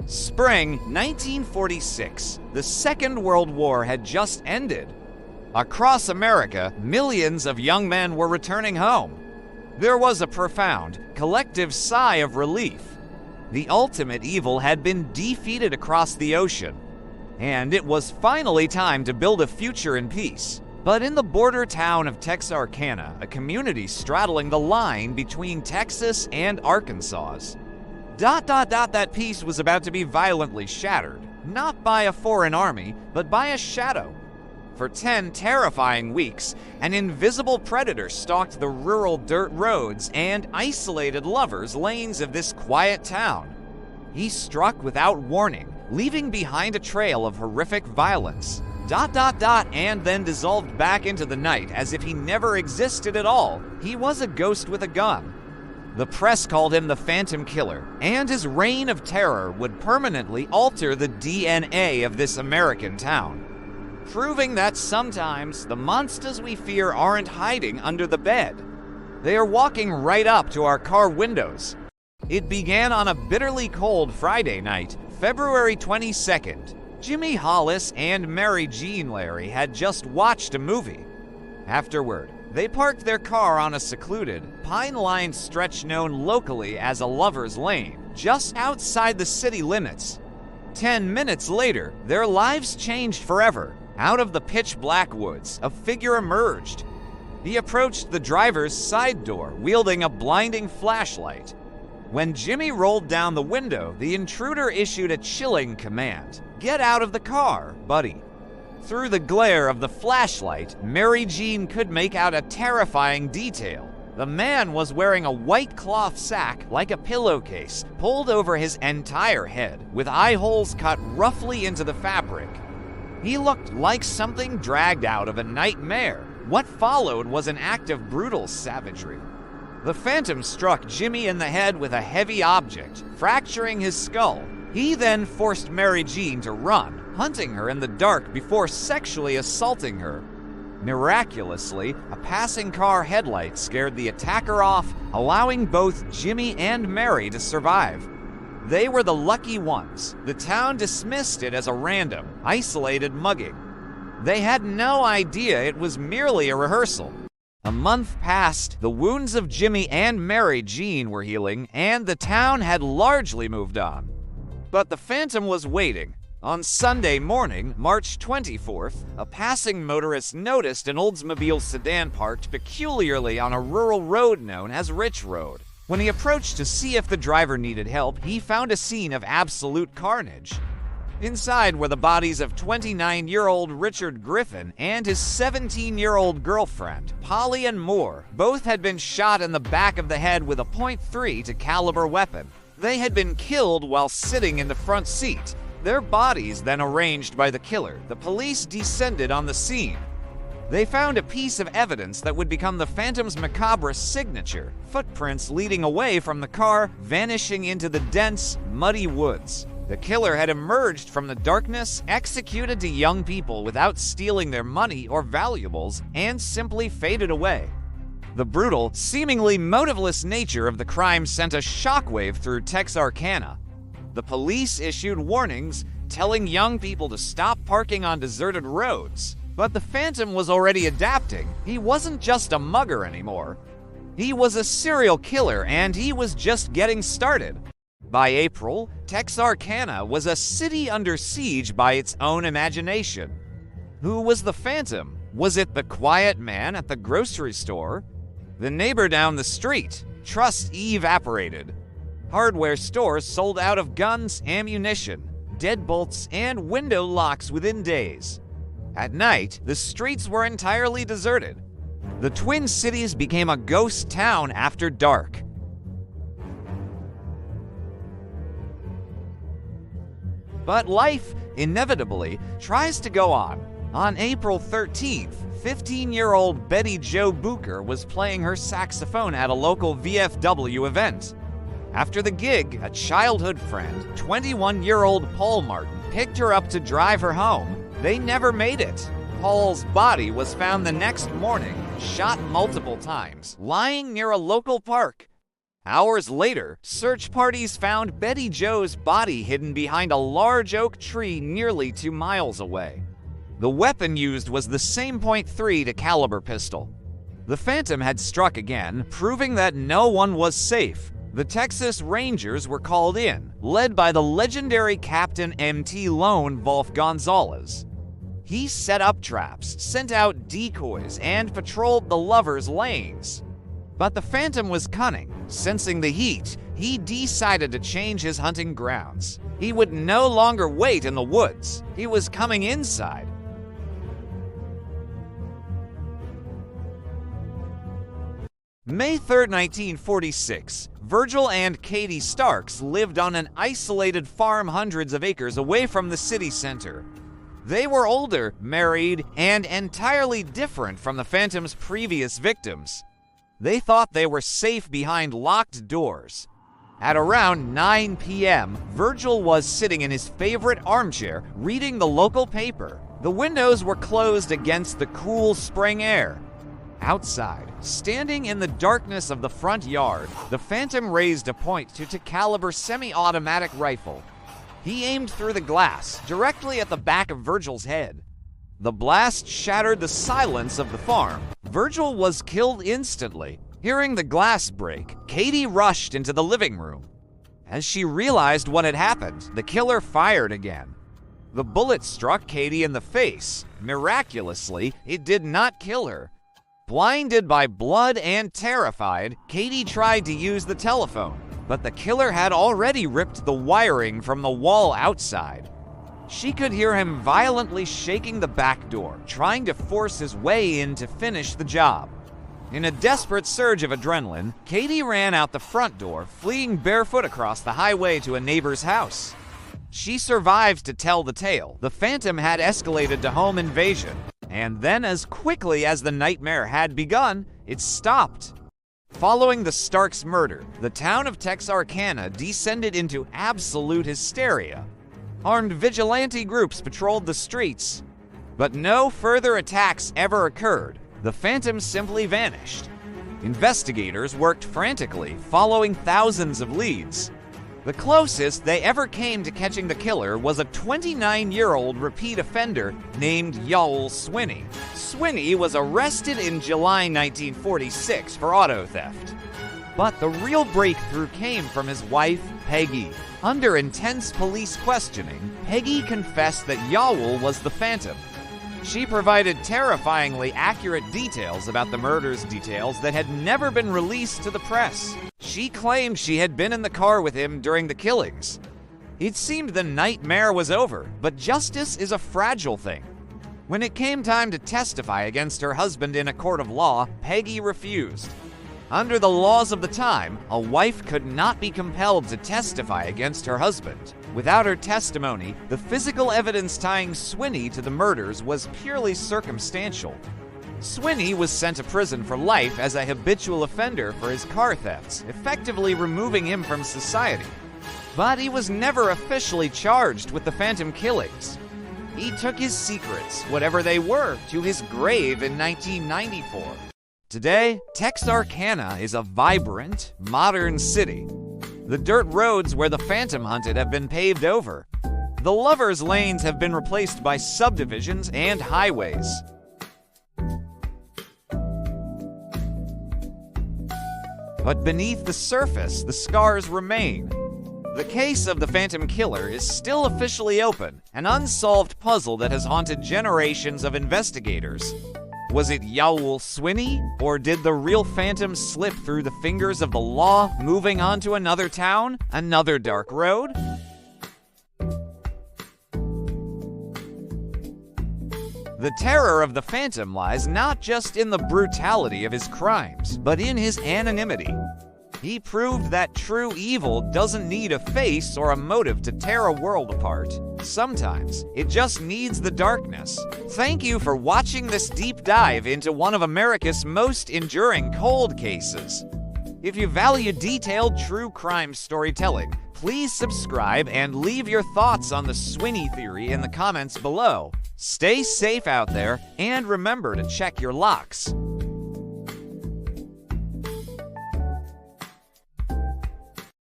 Spring 1946. The Second World War had just ended. Across America, millions of young men were returning home. There was a profound, collective sigh of relief. The ultimate evil had been defeated across the ocean, and it was finally time to build a future in peace. But in the border town of Texarkana, a community straddling the line between Texas and Arkansas, that peace was about to be violently shattered, not by a foreign army, but by a shadow. For 10 terrifying weeks, an invisible predator stalked the rural dirt roads and isolated lovers' lanes of this quiet town. He struck without warning, leaving behind a trail of horrific violence, and then dissolved back into the night as if he never existed at all. He was a ghost with a gun. The press called him the Phantom Killer, and his reign of terror would permanently alter the DNA of this American town, proving that sometimes the monsters we fear aren't hiding under the bed. They are walking right up to our car windows. It began on a bitterly cold Friday night, February 22nd. Jimmy Hollis and Mary Jean Larry had just watched a movie. Afterward, they parked their car on a secluded, pine-lined stretch known locally as a lover's lane, just outside the city limits. 10 minutes later, their lives changed forever. Out of the pitch-black woods, a figure emerged. He approached the driver's side door, wielding a blinding flashlight. When Jimmy rolled down the window, the intruder issued a chilling command. "Get out of the car, buddy." Through the glare of the flashlight, Mary Jean could make out a terrifying detail. The man was wearing a white cloth sack like a pillowcase, pulled over his entire head, with eye holes cut roughly into the fabric. He looked like something dragged out of a nightmare. What followed was an act of brutal savagery. The Phantom struck Jimmy in the head with a heavy object, fracturing his skull. He then forced Mary Jean to run, hunting her in the dark before sexually assaulting her. Miraculously, a passing car headlight scared the attacker off, allowing both Jimmy and Mary to survive. They were the lucky ones. The town dismissed it as a random, isolated mugging. They had no idea it was merely a rehearsal. A month passed, the wounds of Jimmy and Mary Jean were healing, and the town had largely moved on. But the Phantom was waiting. On Sunday morning, March 24th, a passing motorist noticed an Oldsmobile sedan parked peculiarly on a rural road known as Rich Road. When he approached to see if the driver needed help, he found a scene of absolute carnage. Inside were the bodies of 29-year-old Richard Griffin and his 17-year-old girlfriend, Polly Ann Moore. Both had been shot in the back of the head with a .30 caliber weapon. They had been killed while sitting in the front seat. Their bodies then arranged by the killer, the police descended on the scene. They found a piece of evidence that would become the Phantom's macabre signature, footprints leading away from the car, vanishing into the dense, muddy woods. The killer had emerged from the darkness, executed the young people without stealing their money or valuables, and simply faded away. The brutal, seemingly motiveless nature of the crime sent a shockwave through Texarkana. The police issued warnings, telling young people to stop parking on deserted roads. But the Phantom was already adapting. He wasn't just a mugger anymore. He was a serial killer, and he was just getting started. By April, Texarkana was a city under siege by its own imagination. Who was the Phantom? Was it the quiet man at the grocery store? The neighbor down the street? Trust evaporated. Hardware stores sold out of guns, ammunition, deadbolts, and window locks within days. At night, the streets were entirely deserted. The Twin Cities became a ghost town after dark. But life, inevitably, tries to go on. On April 13th, 15-year-old Betty Jo Booker was playing her saxophone at a local VFW event. After the gig, a childhood friend, 21-year-old Paul Martin, picked her up to drive her home. They never made it. Paul's body was found the next morning, shot multiple times, lying near a local park. Hours later, search parties found Betty Jo's body hidden behind a large oak tree nearly 2 miles away. The weapon used was the same .30 caliber pistol. The Phantom had struck again, proving that no one was safe. The Texas Rangers were called in, led by the legendary Captain M.T. Lone Wolf Gonzalez. He set up traps, sent out decoys, and patrolled the lovers' lanes. But the Phantom was cunning. Sensing the heat, he decided to change his hunting grounds. He would no longer wait in the woods. He was coming inside. May 3, 1946, Virgil and Katie Starks lived on an isolated farm hundreds of acres away from the city center. They were older, married, and entirely different from the Phantom's previous victims. They thought they were safe behind locked doors. At around 9 p.m., Virgil was sitting in his favorite armchair reading the local paper. The windows were closed against the cool spring air. Outside, standing in the darkness of the front yard, the Phantom raised a .22 caliber semi-automatic rifle. He aimed through the glass, directly at the back of Virgil's head. The blast shattered the silence of the farm. Virgil was killed instantly. Hearing the glass break, Katie rushed into the living room. As she realized what had happened, the killer fired again. The bullet struck Katie in the face. Miraculously, it did not kill her. Blinded by blood and terrified, Katie tried to use the telephone, but the killer had already ripped the wiring from the wall outside. She could hear him violently shaking the back door, trying to force his way in to finish the job. In a desperate surge of adrenaline, Katie ran out the front door, fleeing barefoot across the highway to a neighbor's house. She survived to tell the tale. The Phantom had escalated to home invasion. And then, as quickly as the nightmare had begun, it stopped. Following the Starks murder, the town of Texarkana descended into absolute hysteria. Armed vigilante groups patrolled the streets, but no further attacks ever occurred. The Phantom simply vanished. Investigators worked frantically, following thousands of leads. The closest they ever came to catching the killer was a 29-year-old repeat offender named Youell Swinney. Swinney was arrested in July 1946 for auto theft. But the real breakthrough came from his wife, Peggy. Under intense police questioning, Peggy confessed that Youell was the Phantom. She provided terrifyingly accurate details about the murder's details that had never been released to the press. She claimed she had been in the car with him during the killings. It seemed the nightmare was over, but justice is a fragile thing. When it came time to testify against her husband in a court of law, Peggy refused. Under the laws of the time, a wife could not be compelled to testify against her husband. Without her testimony, the physical evidence tying Swinney to the murders was purely circumstantial. Swinney was sent to prison for life as a habitual offender for his car thefts, effectively removing him from society. But he was never officially charged with the Phantom killings. He took his secrets, whatever they were, to his grave in 1994. Today, Texarkana is a vibrant, modern city. The dirt roads where the Phantom hunted have been paved over. The lovers' lanes have been replaced by subdivisions and highways. But beneath the surface, the scars remain. The case of the Phantom Killer is still officially open, an unsolved puzzle that has haunted generations of investigators. Was it Youell Swinney, or did the real Phantom slip through the fingers of the law, moving on to another town, another dark road? The terror of the Phantom lies not just in the brutality of his crimes, but in his anonymity. He proved that true evil doesn't need a face or a motive to tear a world apart. Sometimes, it just needs the darkness. Thank you for watching this deep dive into one of America's most enduring cold cases. If you value detailed true crime storytelling, please subscribe and leave your thoughts on the Swinney theory in the comments below. Stay safe out there, and remember to check your locks.